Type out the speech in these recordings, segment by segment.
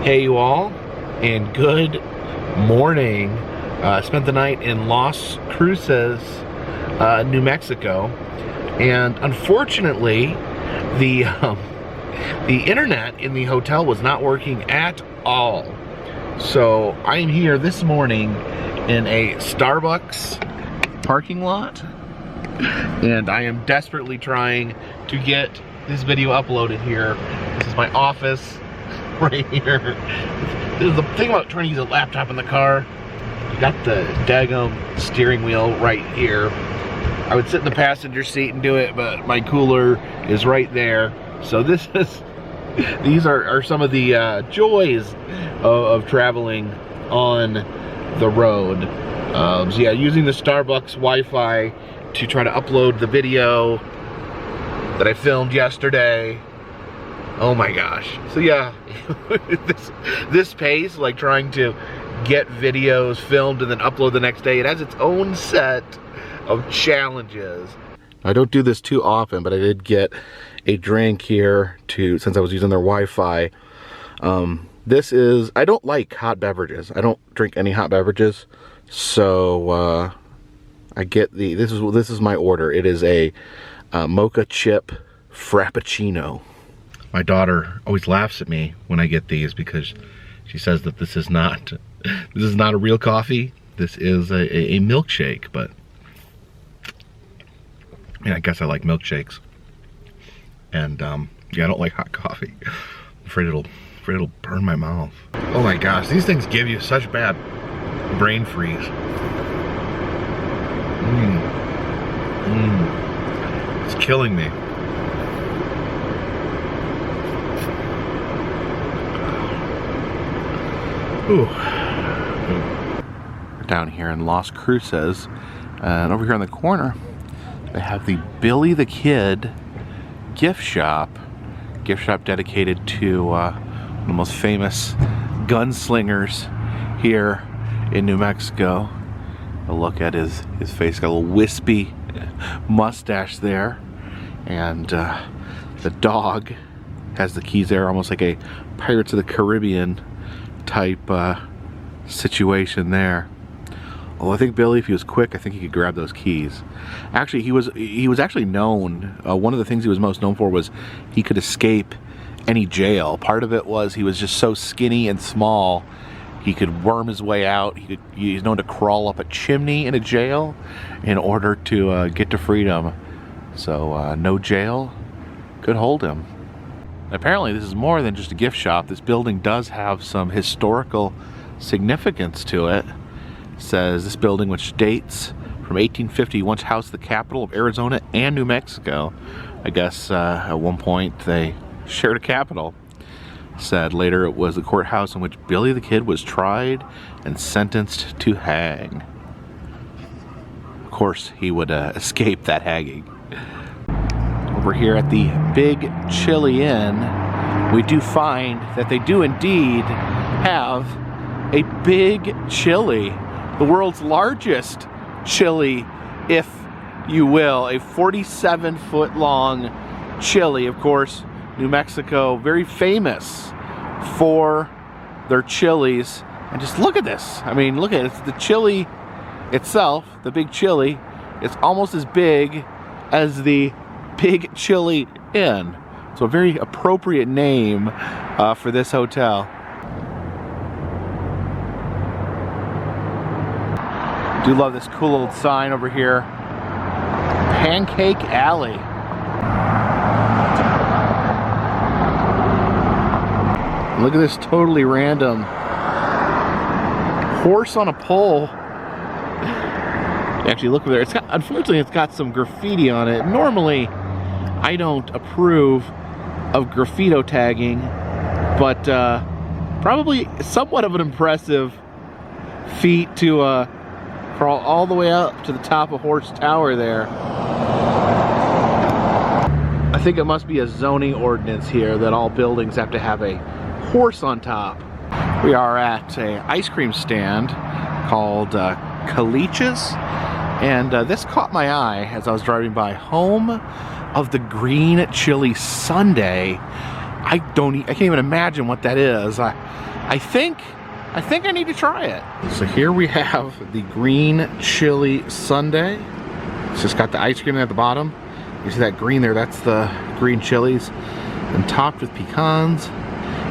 Hey you all, and good morning. I spent the night in Las Cruces, New Mexico, and unfortunately the internet in the hotel was not working at all. So I'm here this morning in a Starbucks parking lot, and I am desperately trying to get this video uploaded here. This is my office right here. This is the thing about trying to use a laptop in the car. You got the daggum steering wheel right here. I would sit in the passenger seat and do it, but my cooler is right there. So these are some of the joys of traveling on the road. So yeah, using the Starbucks Wi-Fi to try to upload the video that I filmed yesterday. Oh my gosh. So yeah, this pace, like trying to get videos filmed and then upload the next day, it has its own set of challenges. I don't do this too often, but I did get a drink here since I was using their Wi-Fi. I don't like hot beverages. I don't drink any hot beverages. So I get this is my order. It is a mocha chip frappuccino. My daughter always laughs at me when I get these because she says that this is not a real coffee. This is a milkshake, but yeah, I guess I like milkshakes. And yeah, I don't like hot coffee. I'm afraid it'll burn my mouth. Oh my gosh, these things give you such bad brain freeze. It's killing me. Ooh. We're down here in Las Cruces, and over here in the corner they have the Billy the Kid gift shop dedicated to one of the most famous gunslingers here in New Mexico. A look at his face, got a little wispy mustache there, and the dog has the keys there, almost like a Pirates of the Caribbean type situation there. Well, I think Billy, if he was quick, I think he could grab those keys. Actually, he was actually known, one of the things he was most known for was he could escape any jail. Part of it was he was just so skinny and small, he could worm his way out. He's known to crawl up a chimney in a jail in order to get to freedom. So no jail could hold him. Apparently this is more than just a gift shop. This building does have some historical significance to it. It says this building, which dates from 1850, once housed the capital of Arizona and New Mexico. I guess at one point they shared a capital. Said later it was the courthouse in which Billy the Kid was tried and sentenced to hang. Of course, he would escape that hanging. Over here at the Big Chili Inn, we do find that they do indeed have a big chili, the world's largest chili, if you will, a 47-foot long chili. Of course, New Mexico, very famous for their chilies. And just look at this. I mean, look at it. It's the chili itself, the Big Chili. It's almost as big as the Big Chili Inn. So a very appropriate name for this hotel. Do love this cool little sign over here. Pancake Alley. Look at this totally random horse on a pole. Actually, look over there. Unfortunately, it's got some graffiti on it. Normally, I don't approve of graffito tagging, but probably somewhat of an impressive feat to crawl all the way up to the top of Horse Tower there. I think it must be a zoning ordinance here that all buildings have to have a horse on top. We are at an ice cream stand called Caliches, and this caught my eye as I was driving by. Home of the green chili sundae. I can't even imagine what that is. I think I need to try it. So here we have the green chili sundae. It's just got the ice cream at the bottom. You see that green there? That's the green chilies, and topped with pecans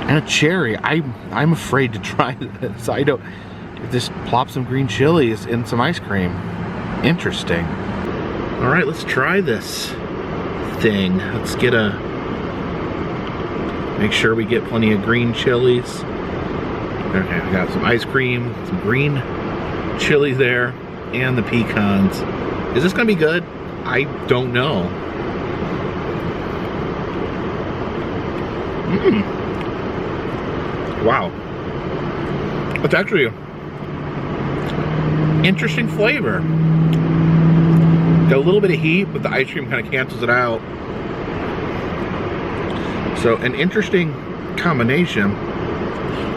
and a cherry. I'm afraid to try this. I don't. Just plop some green chilies in some ice cream. Interesting. All right, let's try this thing. Let's get make sure we get plenty of green chilies. Okay, we got some ice cream, some green chilies there, and the pecans. Is this gonna be good? I don't know. Wow. It's actually an interesting flavor. Got a little bit of heat, but the ice cream kind of cancels it out. So an interesting combination.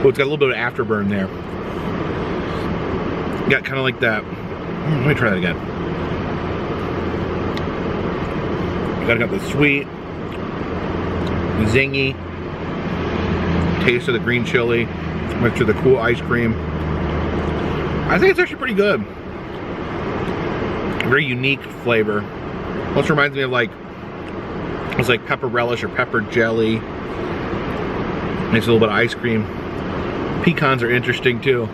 Oh, it's got a little bit of afterburn there. Got kind of like that. Let me try that again. Got the sweet, zingy taste of the green chili mixed with the cool ice cream. I think it's actually pretty good. Very unique flavor. Also reminds me of it's like pepper relish or pepper jelly. Makes a little bit of ice cream. Pecans are interesting too.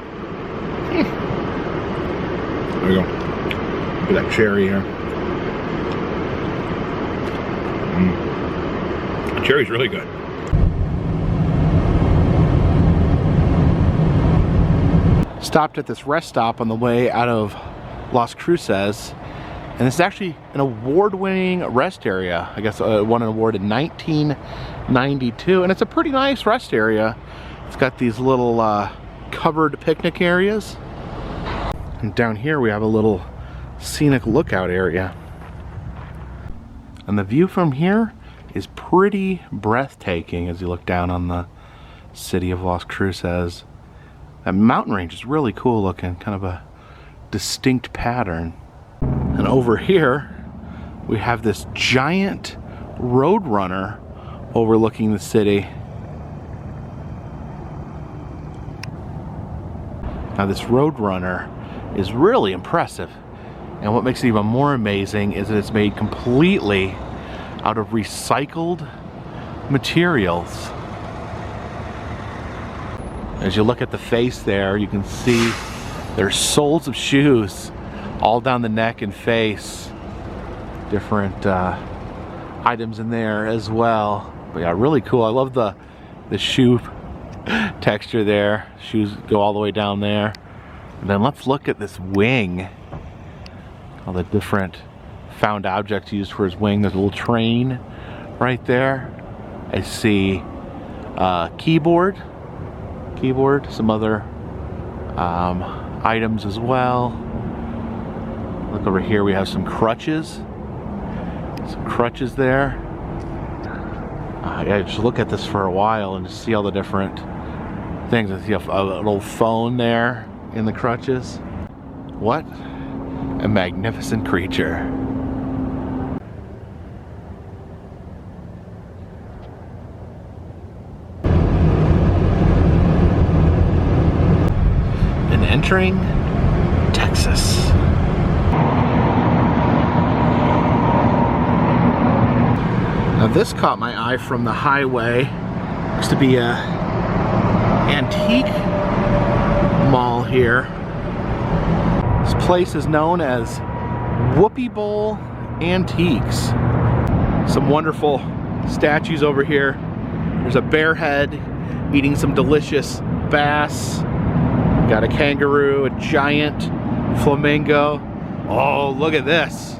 There we go. Look at that cherry here. The cherry's really good. Stopped at this rest stop on the way out of Las Cruces, and this is actually an award-winning rest area. I guess won an award in 1992, and it's a pretty nice rest area. It's got these little covered picnic areas, and down here we have a little scenic lookout area. And the view from here is pretty breathtaking as you look down on the city of Las Cruces. That mountain range is really cool looking, kind of a distinct pattern. And over here, we have this giant roadrunner overlooking the city. Now this roadrunner is really impressive. And what makes it even more amazing is that it's made completely out of recycled materials. As you look at the face there, you can see there's soles of shoes all down the neck and face. Different items in there as well. But yeah, really cool. I love the shoe texture there. Shoes go all the way down there. And then let's look at this wing. All the different found objects used for his wing. There's a little train right there. I see keyboard, some other items as well. Look over here, we have some crutches. Some crutches there. Yeah, just look at this for a while and just see all the different things. I see a little phone there in the crutches. What a magnificent creature. And entering Texas. Now this caught my eye from the highway. Looks to be a antique mall here. This place is known as Whoopee Bowl Antiques. Some wonderful statues over here. There's a bear head eating some delicious bass. Got a kangaroo, a giant flamingo. Oh, look at this.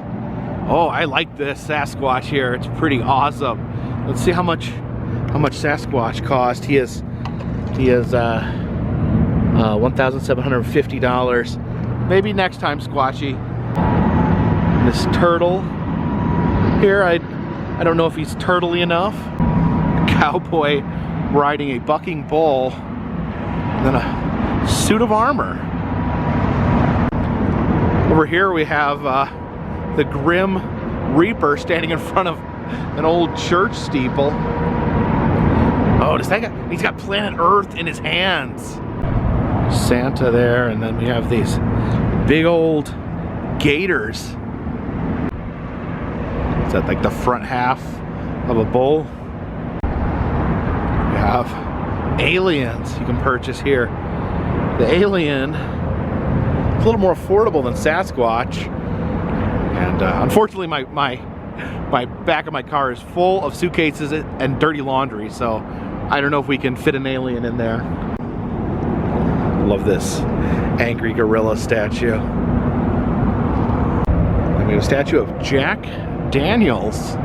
Oh, I like this Sasquatch here. It's pretty awesome. Let's see how much Sasquatch cost. He is $1,750. Maybe next time, Squatchy. And this turtle here, I don't know if he's turtley enough. A cowboy riding a bucking bull, and then a suit of armor. Over here we have the Grim Reaper standing in front of an old church steeple. Oh, does that guy, he's got planet Earth in his hands. Santa there, and then we have these big old gators. Is that like the front half of a bull? We have aliens you can purchase here. The alien is a little more affordable than Sasquatch. And unfortunately my back of my car is full of suitcases and dirty laundry, so I don't know if we can fit an alien in there. Love this angry gorilla statue. And we have a statue of Jack Daniels.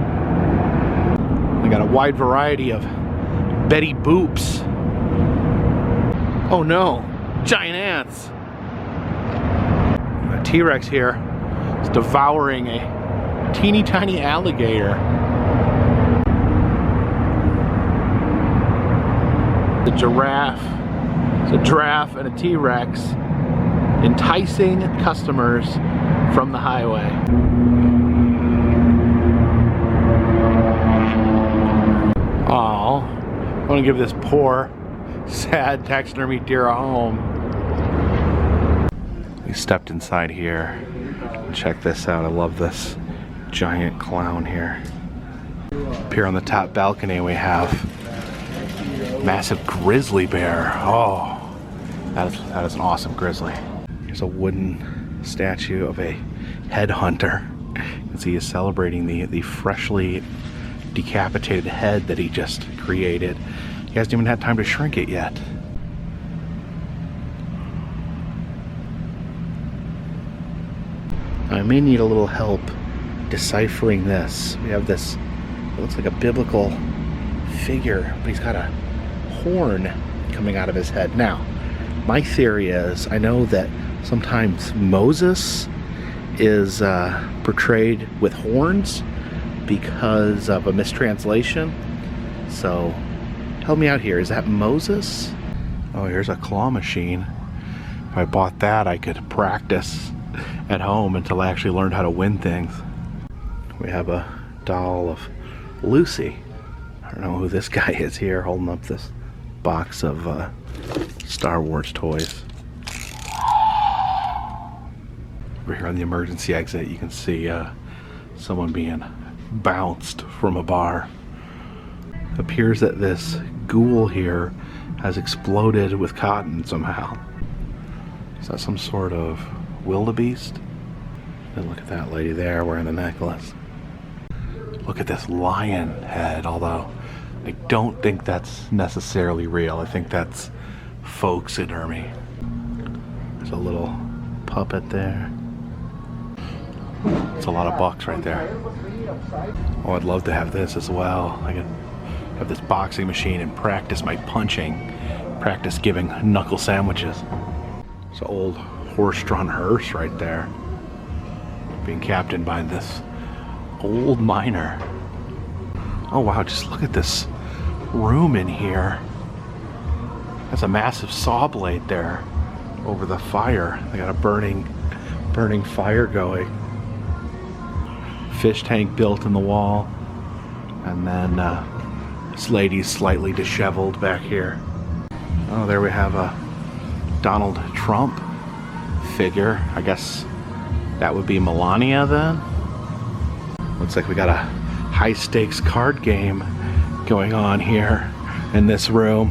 We got a wide variety of Betty Boops. Oh no, giant ants. A T-Rex here is devouring a teeny tiny alligator. The giraffe. It's a giraffe and a T-Rex enticing customers from the highway. Oh, I want to give this poor, sad taxidermy deer a home. We stepped inside here. Check this out. I love this giant clown here. Up here on the top balcony we have massive grizzly bear. Oh, that is an awesome grizzly. Here's a wooden statue of a headhunter. You can see he's celebrating the freshly decapitated head that he just created. He hasn't even had time to shrink it yet. I may need a little help deciphering this. We have this, it looks like a biblical figure, but he's got a horn coming out of his head. Now, my theory is, I know that sometimes Moses is portrayed with horns because of a mistranslation. So, help me out here. Is that Moses? Oh, here's a claw machine. If I bought that, I could practice at home until I actually learned how to win things. We have a doll of Lucy. I don't know who this guy is here holding up this box of Star Wars toys. Over here on the emergency exit, you can see someone being bounced from a bar. It appears that this ghoul here has exploded with cotton somehow. Is that some sort of wildebeest? And look at that lady there wearing the necklace. Look at this lion head, although I don't think that's necessarily real. I think that's folksodermy. There's a little puppet there. It's a lot of bucks right there. Oh, I'd love to have this as well. I could have this boxing machine and practice my punching. Practice giving knuckle sandwiches. It's an old horse-drawn hearse right there, being captained by this old miner. Oh wow, just look at this room in here. That's a massive saw blade there over the fire. They got a burning fire going. Fish tank built in the wall, and then this lady's slightly disheveled back here. Oh, there we have a Donald Trump figure. I guess that would be Melania then. Looks like we got a high stakes card game going on here in this room.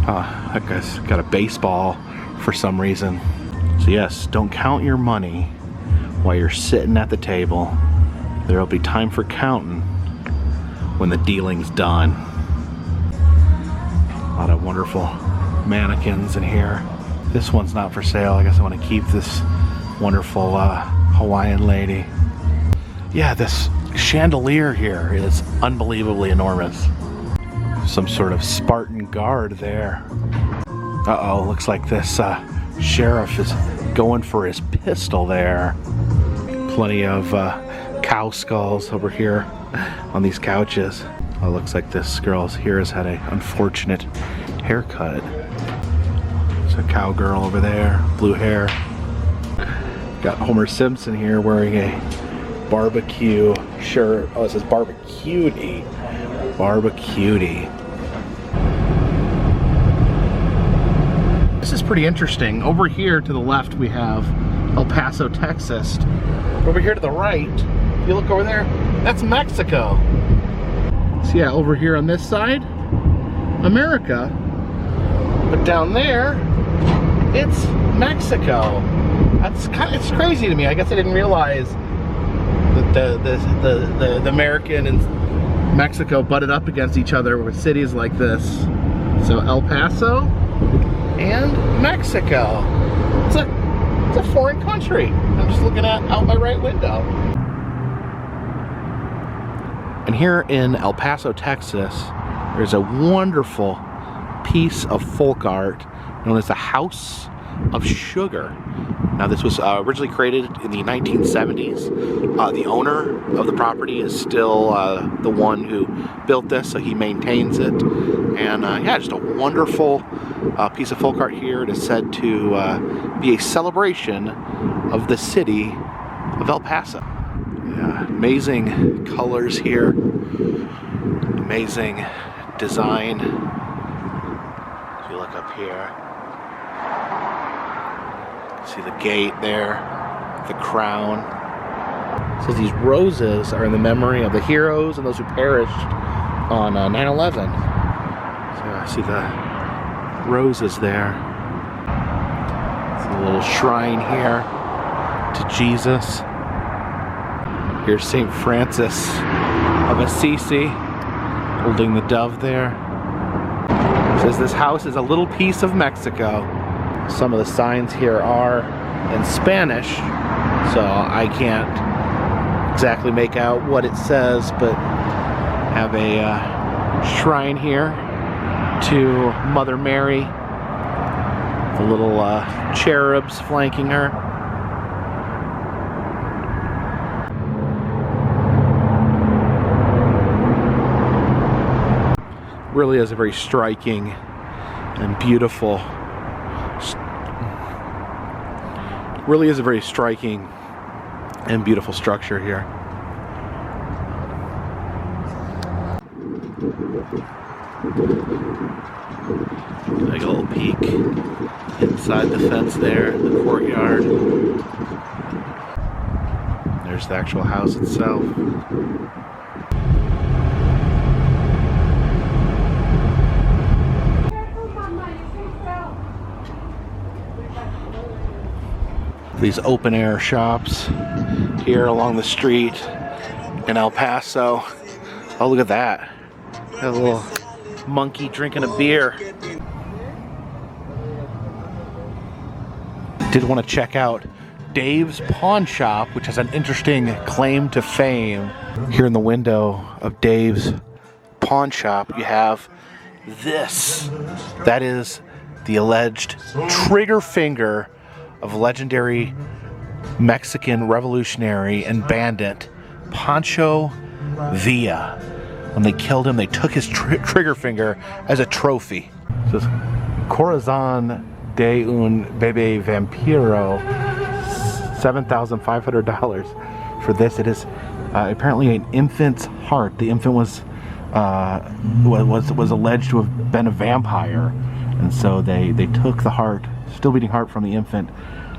That guy's got a baseball for some reason. So yes, don't count your money while you're sitting at the table. There'll be time for counting when the dealing's done. A lot of wonderful mannequins in here. This one's not for sale. I guess I want to keep this wonderful Hawaiian lady. Yeah, this chandelier here is unbelievably enormous. Some sort of Spartan guard there. Uh-oh, looks like this sheriff is going for his pistol there. Plenty of cow skulls over here on these couches. Oh, looks like this girl here has had an unfortunate haircut. There's a cowgirl over there, blue hair. Got Homer Simpson here wearing a barbecue shirt. Oh, it says barbecuity. Barbecuity. pretty interesting. Over here to the left we have El Paso, Texas. Over here to the right, if you look over there, that's Mexico. So yeah, over here on this side, America. But down there, it's Mexico. It's crazy to me. I guess I didn't realize that the American and Mexico butted up against each other with cities like this. So El Paso and Mexico. It's a foreign country. I'm just looking at out my right window. And here in El Paso, Texas, there's a wonderful piece of folk art known as the House of Sugar. Now this was originally created in the 1970s. The owner of the property is still the one who built this, so he maintains it. And yeah, just a wonderful piece of folk art here. It is said to be a celebration of the city of El Paso. Yeah, amazing colors here, amazing design. If you look up here, see the gate there, the crown. So these roses are in the memory of the heroes and those who perished on 9/11. So I see the roses there. It's a little shrine here to Jesus. Here's St. Francis of Assisi holding the dove there. It says this house is a little piece of Mexico. Some of the signs here are in Spanish, so I can't exactly make out what it says, but have a shrine here to Mother Mary, the little cherubs flanking her. Really is a very striking and beautiful. Really is a very striking and beautiful structure here. Take a little peek inside the fence there, the courtyard. There's the actual house itself. These open air shops here along the street in El Paso. Oh, look at that. Got a little monkey drinking a beer. Did want to check out Dave's Pawn Shop, which has an interesting claim to fame. Here in the window of Dave's Pawn Shop, you have this. That is the alleged trigger finger of legendary Mexican revolutionary and bandit Pancho Villa. When they killed him, they took his trigger finger as a trophy. It says Corazon de un bebé vampiro, $7,500 for this. It is apparently an infant's heart. The infant was alleged to have been a vampire, and so they took the heart, still beating heart, from the infant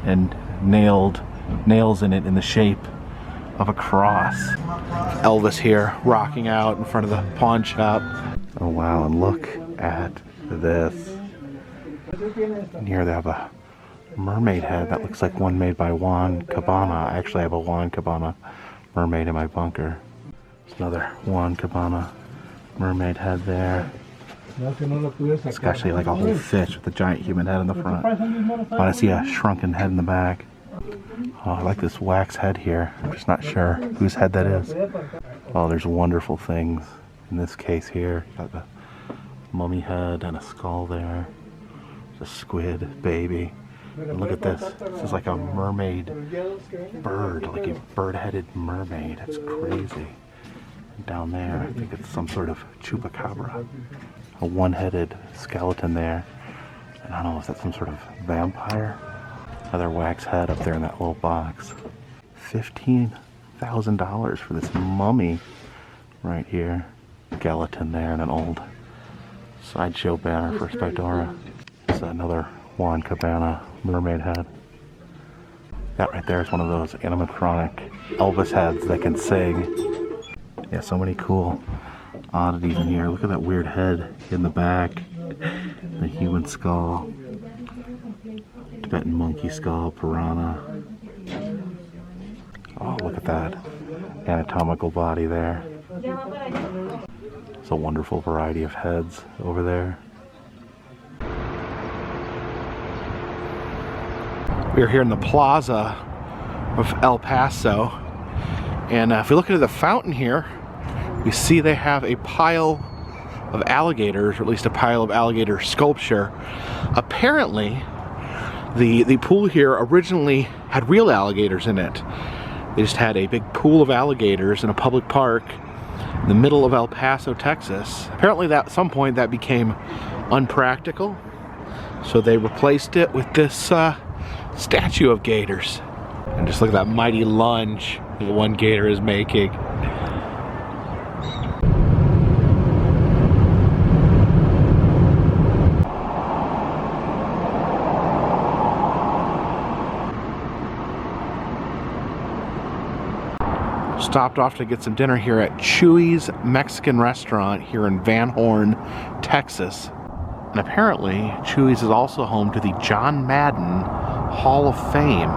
and nailed nails in it in the shape of a cross. Elvis here rocking out in front of the pawn shop. Oh wow, and look at this. And here they have a mermaid head that looks like one made by Juan Cabana. I actually have a Juan Cabana mermaid in my bunker. There's another Juan Cabana mermaid head there. It's actually like a whole fish with a giant human head in the front. But I see a shrunken head in the back. Oh, I like this wax head here. I'm just not sure whose head that is. Oh, there's wonderful things in this case here. Got the mummy head and a skull there. There's a squid baby. And look at this. This is like a mermaid bird, like a bird-headed mermaid. It's crazy. And down there, I think it's some sort of chupacabra. A one-headed skeleton there. And I don't know, is that some sort of vampire? Another wax head up there in that little box. $15,000 for this mummy right here. Skeleton there and an old sideshow banner for Spidora. It's another Juan Cabana mermaid head. That right there is one of those animatronic Elvis heads that can sing. Yeah, so many cool oddities in here. Look at that weird head in the back. The human skull. Tibetan monkey skull, piranha. Oh, look at that anatomical body there. It's a wonderful variety of heads over there. We are here in the Plaza of El Paso, and if we look into the fountain here, we see they have a pile of alligators, or at least a pile of alligator sculpture. Apparently, the pool here originally had real alligators in it. They just had a big pool of alligators in a public park in the middle of El Paso, Texas. Apparently at some point that became unpractical, so they replaced it with this statue of gators. And just look at that mighty lunge the one gator is making. Stopped off to get some dinner here at Chewies Mexican restaurant here in Van Horn, Texas. And apparently, Chewies is also home to the John Madden Hall of Fame.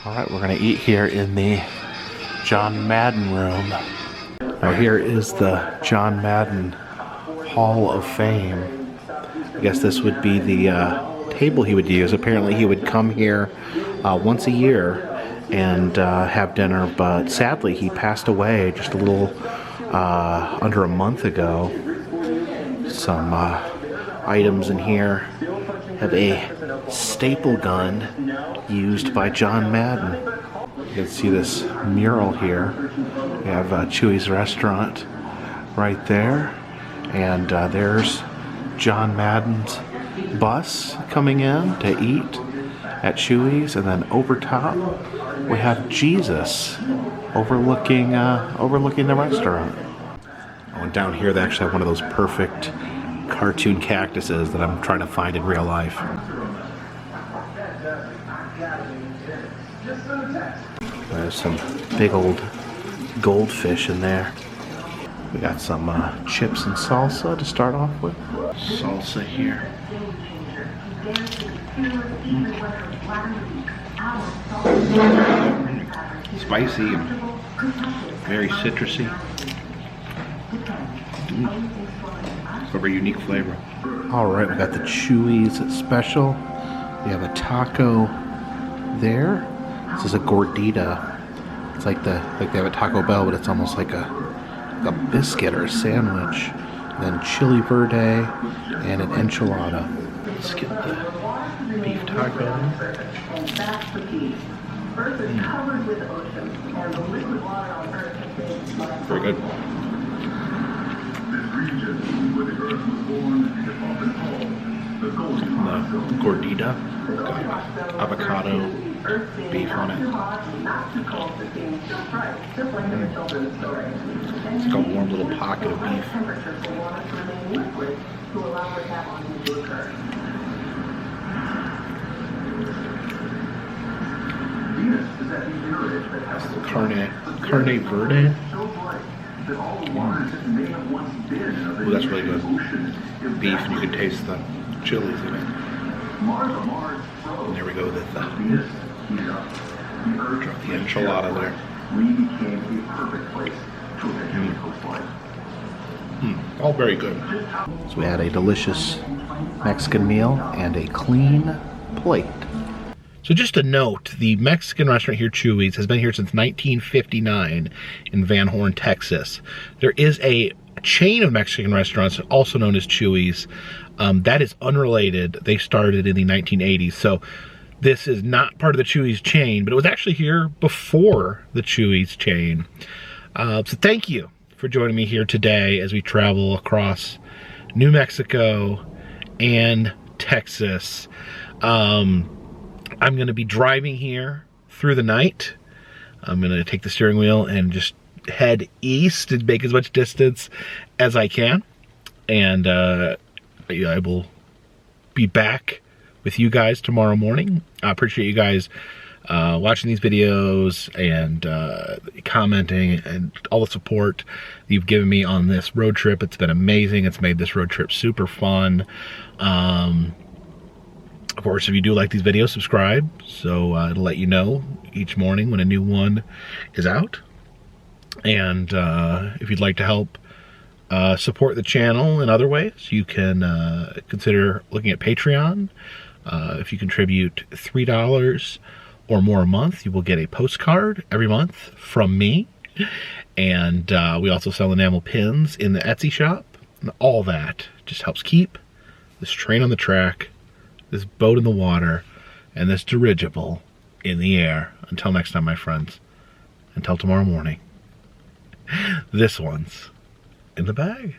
Alright, we're going to eat here in the John Madden room. Now here is the John Madden Hall of Fame. I guess this would be the table he would use. Apparently he would come here once a year and have dinner, but sadly he passed away just a little under a month ago. Some items in here have a staple gun used by John Madden. You can see this mural here. We have Chewies restaurant right there, and there's John Madden's bus coming in to eat at Chewies, and then over top we have Jesus overlooking the restaurant. Oh, and down here they actually have one of those perfect cartoon cactuses that I'm trying to find in real life. There's some big old goldfish in there. We got some chips and salsa to start off with. Salsa here. Spicy and very citrusy. Sort of a unique flavor. Alright, we got the Chewies special. We have a taco there. This is a gordita. It's like they have a Taco Bell, but it's almost like a biscuit or a sandwich. And then chili verde and an enchilada. Let's get the beef taco. Very good. The gordita, got avocado, beef on it. It's like a warm little pocket of beef. Carne verde. Ooh, that's really good. Beef, and you can taste the chilies in it. And there we go with drop the enchilada there. All very good. So we had a delicious Mexican meal and a clean plate. So just a note, the Mexican restaurant here, Chewies, has been here since 1959 in Van Horn, Texas. There is a chain of Mexican restaurants, also known as Chewies, that is unrelated. They started in the 1980s. So this is not part of the Chewies chain, but it was actually here before the Chewies chain. So thank you for joining me here today as we travel across New Mexico and Texas. I'm going to be driving here through the night. I'm going to take the steering wheel and just head east and make as much distance as I can. And I will be back with you guys tomorrow morning. I appreciate you guys watching these videos and commenting and all the support you've given me on this road trip. It's been amazing. It's made this road trip super fun. Of course, if you do like these videos, subscribe, so it'll let you know each morning when a new one is out. And if you'd like to help support the channel in other ways, you can consider looking at Patreon. If you contribute $3 or more a month, you will get a postcard every month from me. And we also sell enamel pins in the Etsy shop. And all that just helps keep this train on the track, this boat in the water, and this dirigible in the air. Until next time, my friends. Until tomorrow morning. This one's in the bag.